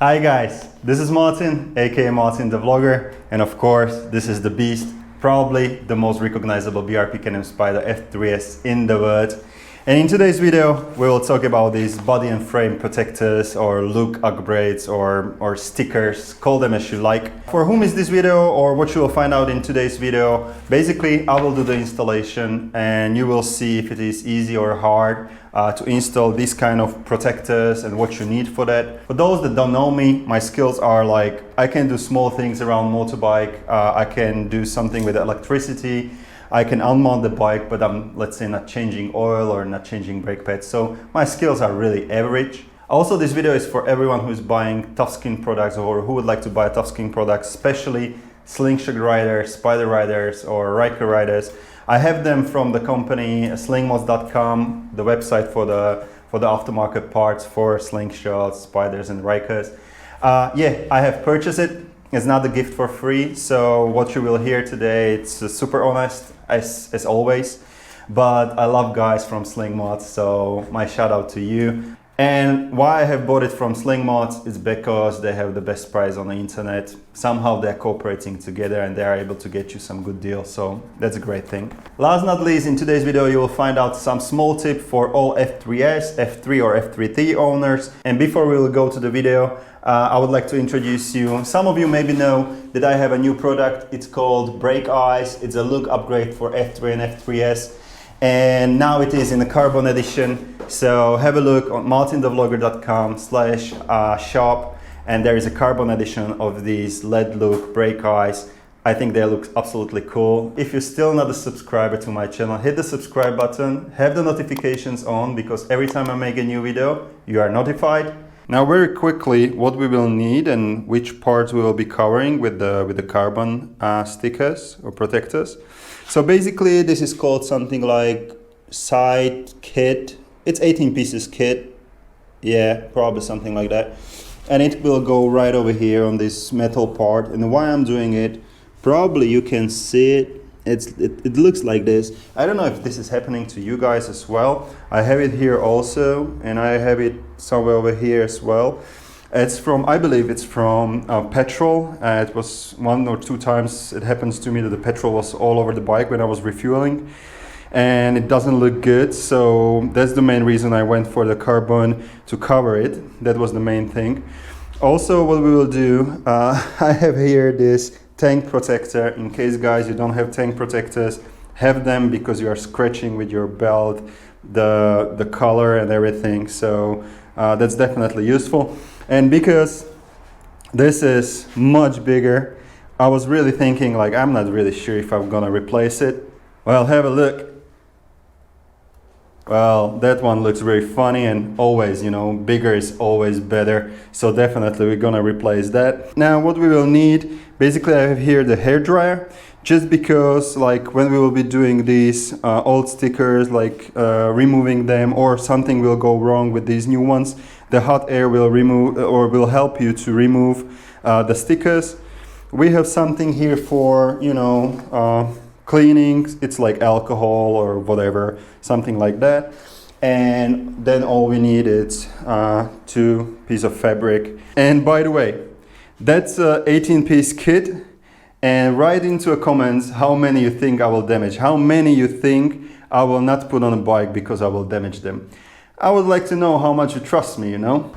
Hi guys, this is Martin, aka MartinTheVlogger, and of course this is TheBeast, probably the most recognizable BRP CanAM Spyder F3s in the world. And in today's video we will talk about these body and frame protectors or look upgrades or stickers, call them as you like. For whom is this video or what you will find out in today's video, basically I will do the installation and you will see if it is easy or hard to install these kind of protectors and what you need for that. For those that don't know me, my skills are like I can do small things around motorbike, I can do something with electricity, I can unmount the bike, but I'm, let's say, not changing oil or not changing brake pads. So my skills are really average. Also, this video is for everyone who's buying Tufskinz products or who would like to buy Tufskinz products, especially Slingshot riders, Spyder riders, or Ryker riders. I have them from the company SlingMods.com, the website for the aftermarket parts for Slingshots, Spyders, and Rykers. Yeah, I have purchased it. It's not a gift for free, so what you will hear today, it's super honest, as always. But I love guys from SlingMods, so my shout out to you. And why I have bought it from SlingMods is because they have the best price on the internet. Somehow they're cooperating together and they are able to get you some good deals, so that's a great thing. Last but not least, in today's video you will find out some small tip for all F3s, F3 or F3T owners. And before we will go to the video, I would like to introduce you. Some of you maybe know that I have a new product. It's called Brake Eyes. It's a look upgrade for F3 and F3s. And now it is in the carbon edition. So have a look on martinthevlogger.com/shop. And there is a carbon edition of these LED look brake eyes. I think they look absolutely cool. If you're still not a subscriber to my channel, hit the subscribe button, have the notifications on, because every time I make a new video, you are notified. Now very quickly, what we will need and which parts we will be covering with the carbon stickers or protectors. So basically this is called something like side kit. It's 18 pieces kit. Yeah, probably something like that. And it will go right over here on this metal part. And why I'm doing it, probably you can see it. It looks like this. I don't know if this is happening to you guys as well. I have it here also, and I have it somewhere over here as well. It's from, I believe it's from petrol. It was 1 or 2 times it happens to me that the petrol was all over the bike when I was refueling, and it doesn't look good. So that's the main reason I went for the carbon to cover it. That was the main thing. Also, what we will do, I have here this tank protector. In case guys you don't have tank protectors, have them, because you are scratching with your belt the color and everything, so that's definitely useful. And because this is much bigger, I was really thinking like I'm not really sure if I'm gonna replace it. Well, have a look. Well, that one looks very funny, and always, you know, bigger is always better. So definitely we're gonna replace that. Now what we will need, basically I have here the hair dryer, just because like when we will be doing these old stickers, like removing them, or something will go wrong with these new ones, the hot air will remove or will help you to remove the stickers. We have something here for, you know, cleaning. It's like alcohol or whatever, something like that. And then all we need is 2 pieces of fabric. And by the way, that's a 18-piece kit. And write into a comments how many you think I will damage, how many you think I will not put on a bike because I will damage them. I would like to know how much you trust me, you know.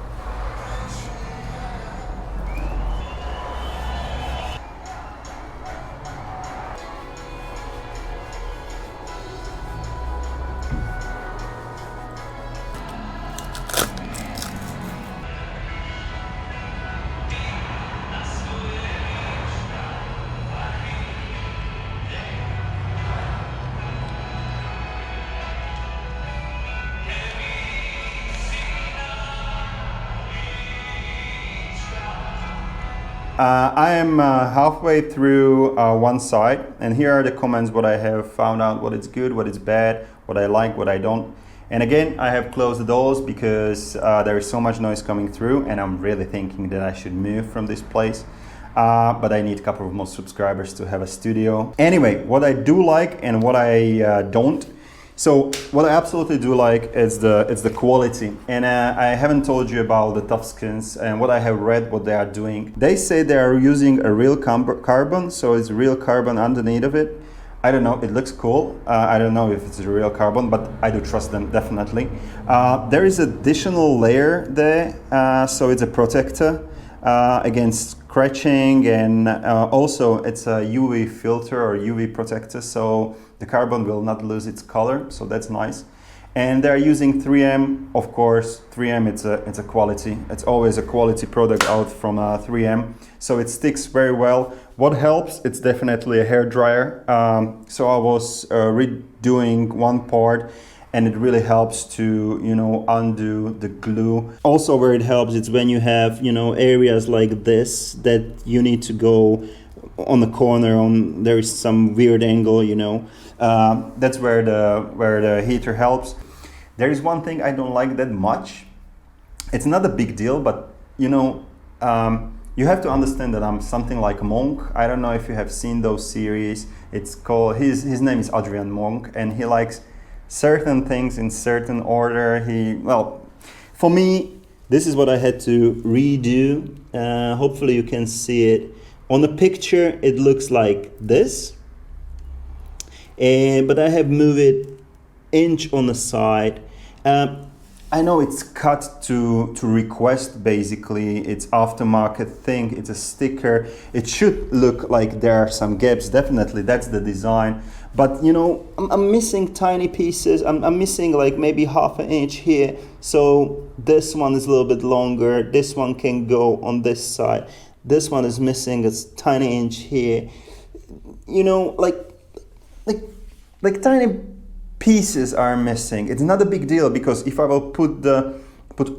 I am halfway through one side, and here are the comments what I have found out, what is good, what is bad, what I like, what I don't. And again, I have closed the doors because there is so much noise coming through, and I'm really thinking that I should move from this place. But I need a couple of more subscribers to have a studio. Anyway, what I do like and what I don't So what I absolutely do like is the quality, and I haven't told you about the Tufskinz and what I have read what they are doing. They say they are using a real carbon, so it's real carbon underneath of it. I don't know, it looks cool. I don't know if it's a real carbon, but I do trust them definitely. There is additional layer there, so it's a protector against scratching, and also it's a UV filter or UV protector, so the carbon will not lose its color, so that's nice. And they're using 3M, of course. 3M, it's a quality. It's always a quality product out from 3M, so it sticks very well. What helps? It's definitely a hair dryer. So I was redoing one part, and it really helps to, you know, undo the glue. Also, where it helps, it's when you have, you know, areas like this that you need to go on the corner. There is some weird angle, you know. That's where the heater helps. There is one thing I don't like that much. It's not a big deal, but you know, you have to understand that I'm something like Monk. I don't know if you have seen those series. It's called, his name is Adrian Monk, and he likes certain things in certain order. Well, for me, this is what I had to redo. Hopefully you can see it. On the picture, it looks like this. But I have moved it inch on the side. I know it's cut to request, basically. It's aftermarket thing, it's a sticker. It should look like there are some gaps, definitely, that's the design. But you know, I'm missing tiny pieces. I'm missing like maybe ½ an inch here. So this one is a little bit longer. This one can go on this side. This one is missing a tiny inch here. You know, like tiny pieces are missing. It's not a big deal, because if I will put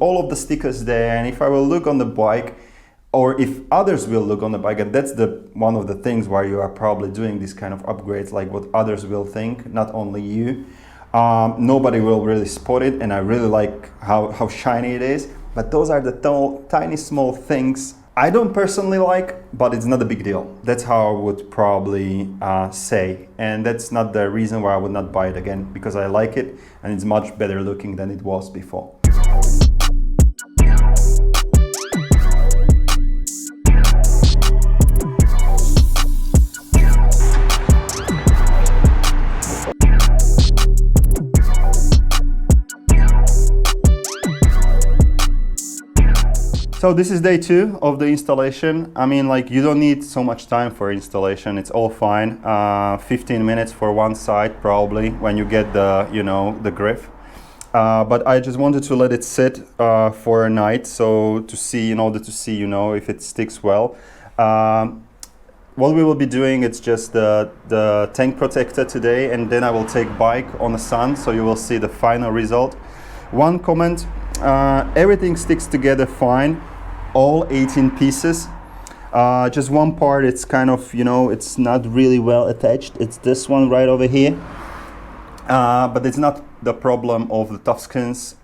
all of the stickers there, and if I will look on the bike, or if others will look on the bike, and that's one of the things why you are probably doing this kind of upgrades, like what others will think, not only you. Nobody will really spot it, and I really like how shiny it is. But those are the tiny small things I don't personally like, but it's not a big deal. That's how I would probably say. And that's not the reason why I would not buy it again, because I like it and it's much better looking than it was before. So this is day 2 of the installation. I mean, like, you don't need so much time for installation. It's all fine. 15 minutes for one side probably when you get the, you know, the grip. But I just wanted to let it sit for a night, so to see, in order to see, you know, if it sticks well. What we will be doing, it's just the tank protector today, and then I will take bike on the sun, so you will see the final result. One comment, everything sticks together fine, all 18 pieces. Just one part, it's kind of, you know, it's not really well attached. It's this one right over here. But it's not the problem of the Tufskinz.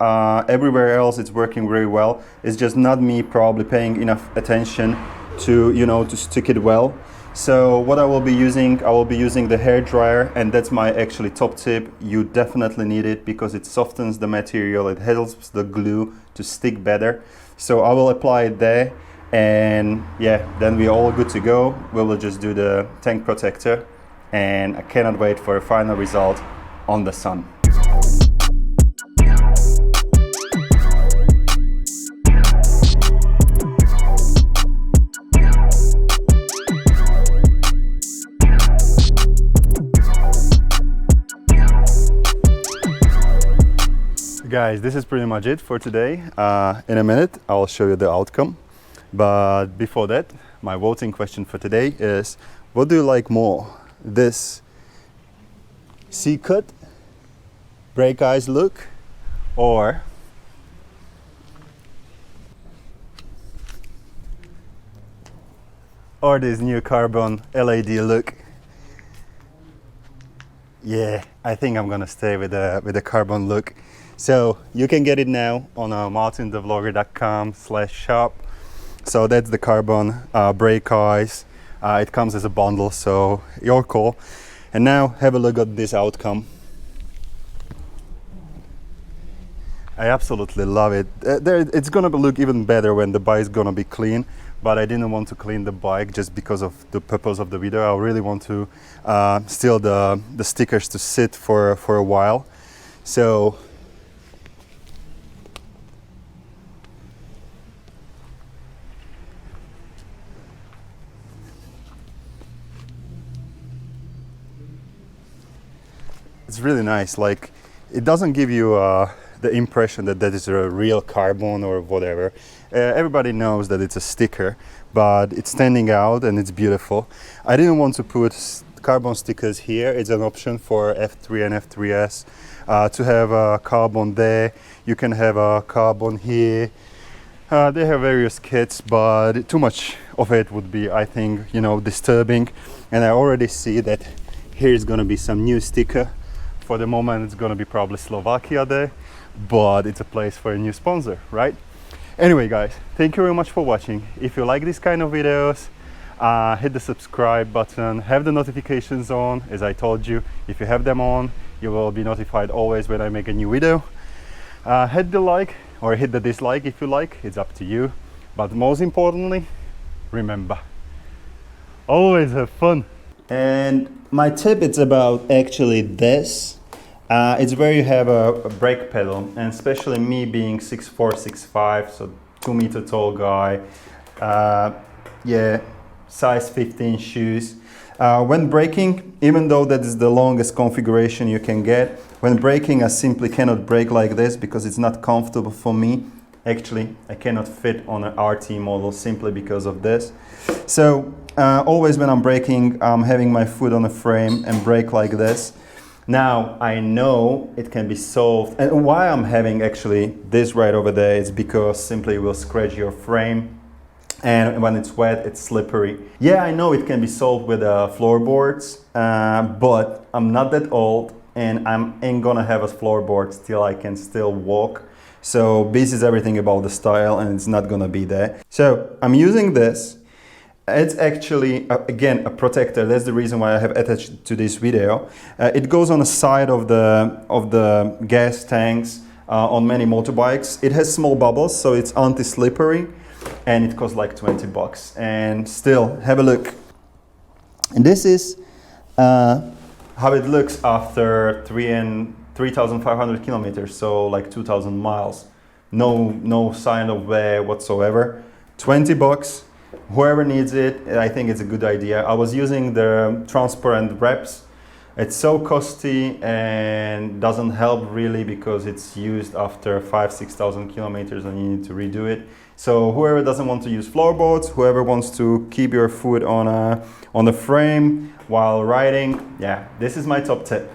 Everywhere else it's working very well. It's just not me probably paying enough attention to, you know, to stick it well. So what I will be using the hair dryer, and that's my actually top tip. You definitely need it because it softens the material, it helps the glue to stick better. So I will apply it there, and yeah, then we're all good to go. We will just do the tank protector, and I cannot wait for a final result on the sun. Guys, this is pretty much it for today. In a minute, I'll show you the outcome. But before that, my voting question for today is, what do you like more? This C-cut, brake eyes look, or this new carbon LED look? Yeah, I think I'm gonna stay with the carbon look. So you can get it now on MartinTheVlogger.com/shop. So that's the carbon brake eyes. It comes as a bundle, so your call. And now have a look at this outcome. I absolutely love it. It's gonna look even better when the bike is gonna be clean, but I didn't want to clean the bike just because of the purpose of the video. I really want to still the stickers to sit for a while. So it's really nice. Like, it doesn't give you the impression that that is a real carbon or whatever. Everybody knows that it's a sticker, but it's standing out and it's beautiful. I didn't want to put carbon stickers here. It's an option for F3 and F3s to have a carbon there. You can have a carbon here. They have various kits, but too much of it would be, I think, you know, disturbing. And I already see that here's gonna be some new sticker. For the moment, it's gonna be probably Slovakia there, but it's a place for a new sponsor, right? Anyway, guys, thank you very much for watching. If you like these kind of videos, hit the subscribe button, have the notifications on. As I told you, if you have them on, you will be notified always when I make a new video. Hit the like or hit the dislike if you like, it's up to you. But most importantly, remember, always have fun. And my tip is about actually this. It's where you have a brake pedal, and especially me being 6'4", 6'5", so 2 meter tall guy, yeah, size 15 shoes. When braking, even though that is the longest configuration you can get, when braking I simply cannot brake like this because it's not comfortable for me. Actually, I cannot fit on an RT model simply because of this. So always when I'm braking, I'm having my foot on the frame and brake like this. Now I know it can be solved, and why I'm having actually this right over there is because simply it will scratch your frame, and when it's wet it's slippery. Yeah, I know it can be solved with floorboards, but I'm not that old and I ain't gonna have a floorboard till I can still walk. So this is everything about the style, and it's not gonna be there. So I'm using this. It's actually, again, a protector. That's the reason why I have attached to this video. It goes on the side of the gas tanks on many motorbikes. It has small bubbles, so it's anti-slippery, and it costs like 20 bucks. And still, have a look. And this is how it looks after 3,500 kilometers, so like 2,000 miles. No sign of wear whatsoever. 20 bucks. Whoever needs it, I think it's a good idea. I was using the transparent wraps. It's so costly and doesn't help really because it's used after 5,000–6,000 kilometers and you need to redo it. So whoever doesn't want to use floorboards, whoever wants to keep your foot on the frame while riding, yeah, this is my top tip.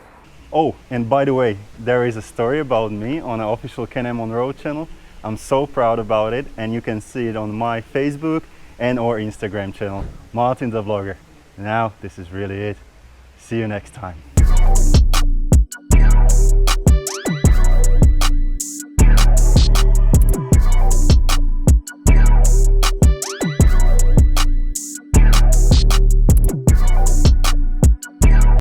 Oh, and by the way, there is a story about me on an official CanAM on Road channel. I'm so proud about it, and you can see it on my Facebook and or Instagram channel, MartinTheVlogger. Now this is really it. See you next time.